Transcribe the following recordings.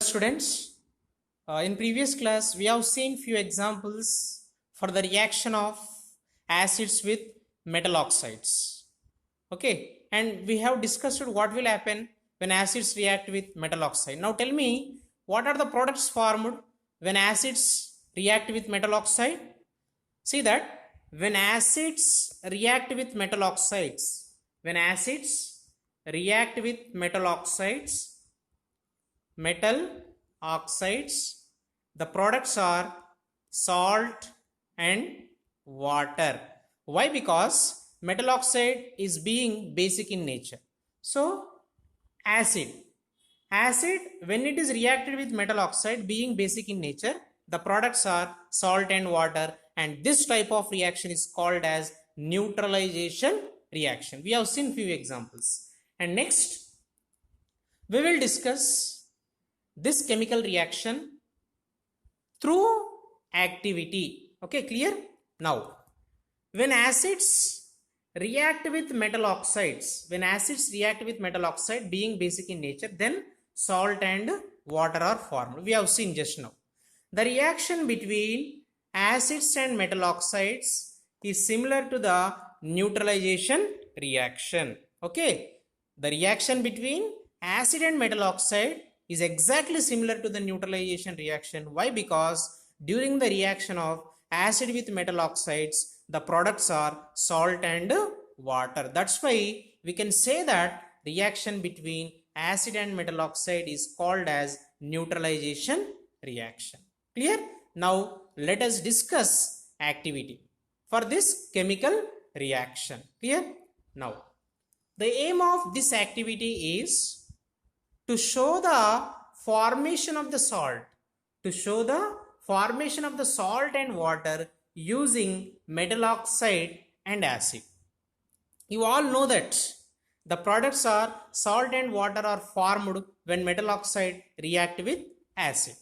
Students, in previous class we have seen few examples for the reaction of acids with metal oxides. Okay, and we have discussed what will happen when acids react with metal oxide. Now tell me, what are the products formed when acids react with metal oxide? See that when acids react with metal oxides, when acids react with metal oxides, the products are salt and water. Why? Because metal oxide is being basic in nature. So acid when it is reacted with metal oxide being basic in nature, the products are salt and water, and this type of reaction is called as neutralization reaction. We have seen few examples, and next we will discuss this chemical reaction through activity. Okay, clear? Now when acids react with metal oxides, being basic in nature, then salt and water are formed. We have seen just now. The reaction between acids and metal oxides is similar to the neutralization reaction. Okay, the reaction between acid and metal oxide is exactly similar to the neutralization reaction. Why? Because during the reaction of acid with metal oxides, the products are salt and water. That's why we can say that reaction between acid and metal oxide is called as neutralization reaction. Clear? Now let us discuss activity for this chemical reaction. Clear? Now the aim of this activity is to show the formation of the salt, and water using metal oxide and acid. You all know that the products are salt and water are formed when metal oxide react with acid.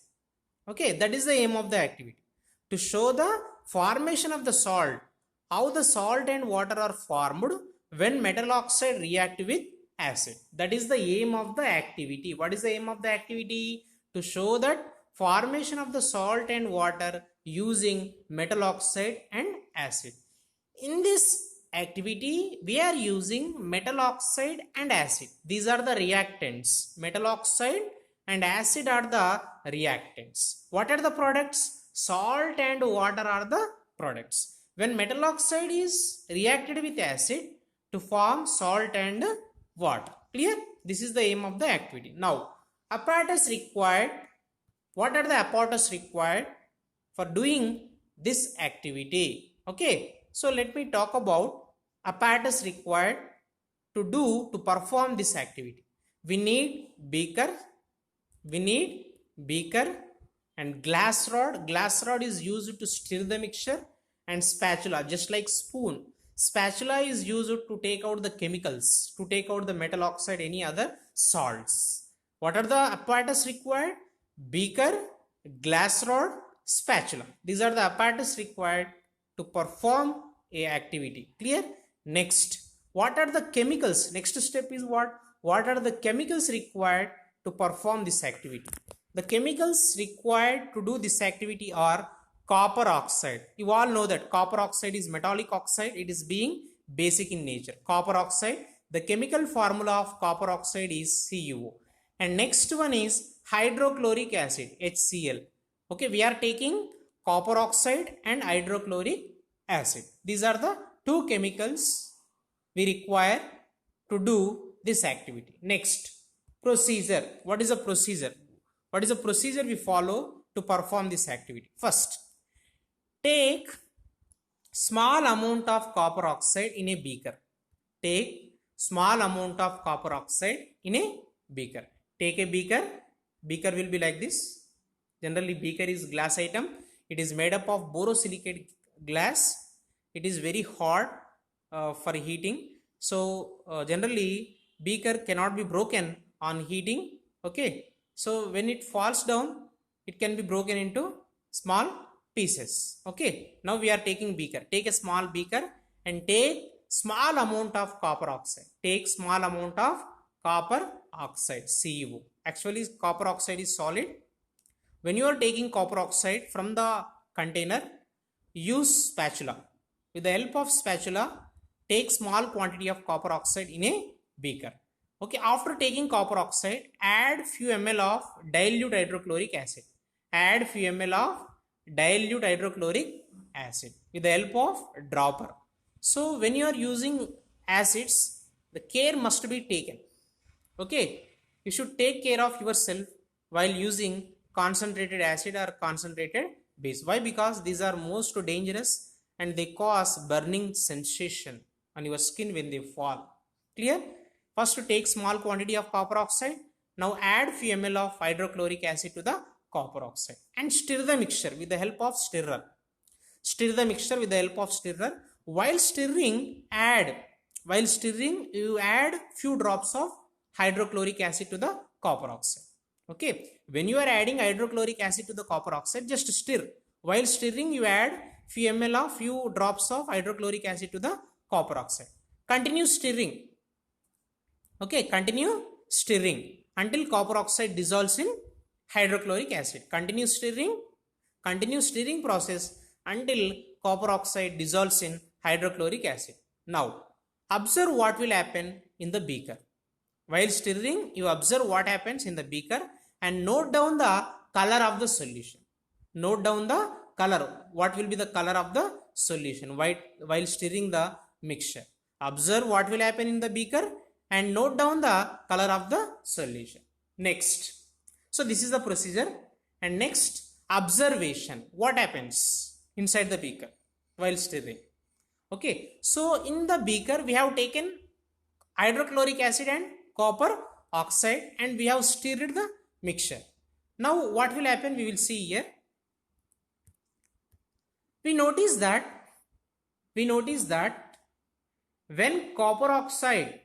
Okay, that is the aim of the activity, to show the formation of the salt, how the salt and water are formed when metal oxide react with acid. That is the aim of the activity. What is the aim of the activity? To show that formation of the salt and water using metal oxide and acid. In this activity we are using metal oxide and acid. These are the reactants. Metal oxide and acid are the reactants. What are the products? Salt and water are the products. When metal oxide is reacted with acid to form salt and water. Clear? This is the aim of the activity. Now apparatus required. What are the apparatus required for doing this activity? Okay, so let me talk about apparatus required to perform this activity. We need beaker and glass rod. Glass rod is used to stir the mixture, and spatula, just like spoon. Spatula is used to take out the chemicals, to take out the metal oxide, any other salts. What are the apparatus required? Beaker, glass rod, spatula. These are the apparatus required to perform a activity. Clear? Next, what are the chemicals? Next step is what are the chemicals required to perform this activity? The chemicals required to do this activity are copper oxide. You all know that copper oxide is metallic oxide. It is being basic in nature. Copper oxide, the chemical formula of copper oxide is CuO. And next one is hydrochloric acid, HCl. Okay, we are taking copper oxide and hydrochloric acid. These are the two chemicals we require to do this activity. Next, procedure. What is a procedure? What is a procedure we follow to perform this activity? First, take small amount of copper oxide in a beaker. Take small amount of copper oxide in a beaker. Take a beaker. Beaker will be like this. Generally beaker is glass item. It is made up of borosilicate glass. It is very hot for heating. So generally beaker cannot be broken on heating. Okay, so when it falls down, it can be broken into small pieces. Okay, now we are taking beaker. Take a small beaker and take small amount of copper oxide. Take small amount of copper oxide, CuO. Actually, copper oxide is solid. When you are taking copper oxide from the container, use spatula. With the help of spatula, take small quantity of copper oxide in a beaker. Okay, after taking copper oxide, add few ml of dilute hydrochloric acid. Add few ml of dilute hydrochloric acid with the help of dropper. So when you are using acids, the care must be taken. Okay, you should take care of yourself while using concentrated acid or concentrated base. Why? Because these are most dangerous and they cause burning sensation on your skin when they fall. Clear? First take small quantity of copper oxide. Now add few ml of hydrochloric acid to the copper oxide and stir the mixture with the help of stirrer. Stir the mixture with the help of stirrer. While stirring, you add few drops of hydrochloric acid to the copper oxide. Okay, when you are adding hydrochloric acid to the copper oxide, just stir. While stirring, you add few drops of hydrochloric acid to the copper oxide. Continue stirring. Okay, continue stirring until copper oxide dissolves in hydrochloric acid. Continue stirring process until copper oxide dissolves in hydrochloric acid. Now, observe what will happen in the beaker. While stirring, you observe what happens in the beaker and note down the color of the solution. Note down the color. What will be the color of the solution while stirring the mixture? Observe what will happen in the beaker and note down the color of the solution. Next. So this is the procedure. And next, observation. What happens inside the beaker while stirring? Okay. So in the beaker, we have taken hydrochloric acid and copper oxide and we have stirred the mixture. Now what will happen? We will see here. We notice that when copper oxide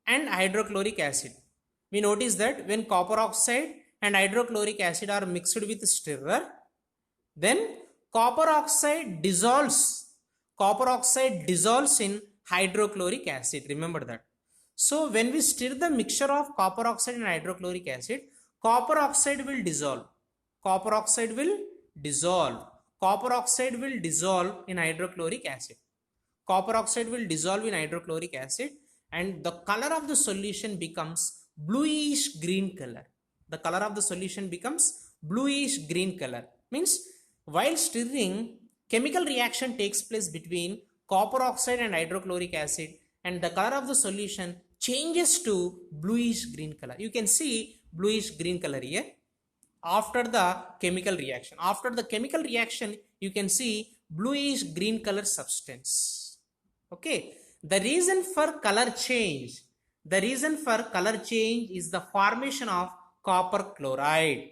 and hydrochloric acid, we notice that when copper oxide and hydrochloric acid are mixed with stirrer, then copper oxide dissolves in hydrochloric acid. Remember that. So when we stir the mixture of copper oxide and hydrochloric acid, copper oxide will dissolve in hydrochloric acid. And the color of the solution becomes bluish green color. Means while stirring, chemical reaction takes place between copper oxide and hydrochloric acid and the color of the solution changes to bluish green color. You can see bluish green color here after the chemical reaction. After the chemical reaction, you can see bluish green color substance. Okay. The reason for color change is the formation of copper chloride.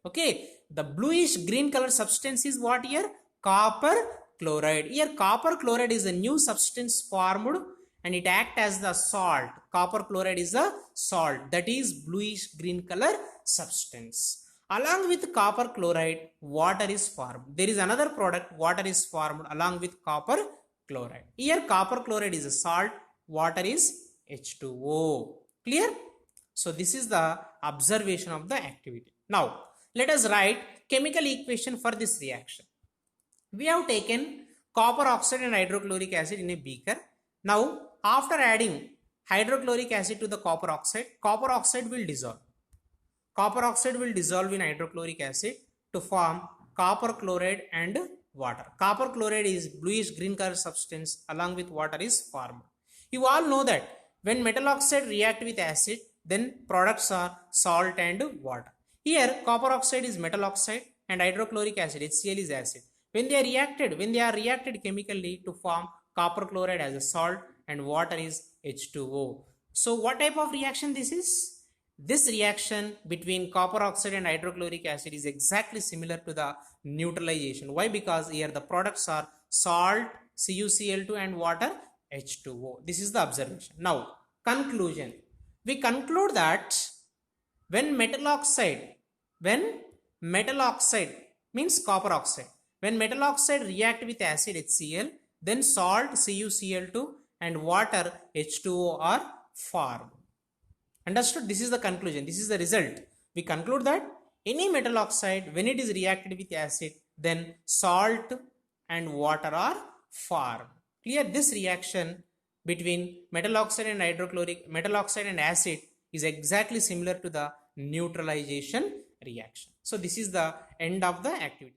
Okay. The bluish green color substance is what here? Copper chloride. Here copper chloride is a new substance formed and it acts as the salt. Copper chloride is a salt, that is bluish green color substance. Along with copper chloride, water is formed. There is another product, water is formed along with copper chloride. Here copper chloride is a salt, water is H2O. Clear? So this is the observation of the activity. Now let us write chemical equation for this reaction. We have taken copper oxide and hydrochloric acid in a beaker. Now after adding hydrochloric acid to the copper oxide will dissolve. Copper oxide will dissolve in hydrochloric acid to form copper chloride and water. Copper chloride is bluish green color substance along with water is formed. You all know that when metal oxide react with acid, then products are salt and water. Here copper oxide is metal oxide and hydrochloric acid HCl is acid. When they are reacted chemically to form copper chloride as a salt and water is H2O. So what type of reaction this is? This reaction between copper oxide and hydrochloric acid is exactly similar to the neutralization. Why? Because here the products are salt CuCl2 and water H2O. This is the observation. Now conclusion. We conclude that when metal oxide means copper oxide, when metal oxide react with acid HCl, then salt CuCl2 and water H2O are formed. Understood? This is the conclusion. This is the result. We conclude that any metal oxide, when it is reacted with acid, then salt and water are formed. Clear? This reaction between metal oxide and metal oxide and acid is exactly similar to the neutralization reaction. So this is the end of the activity.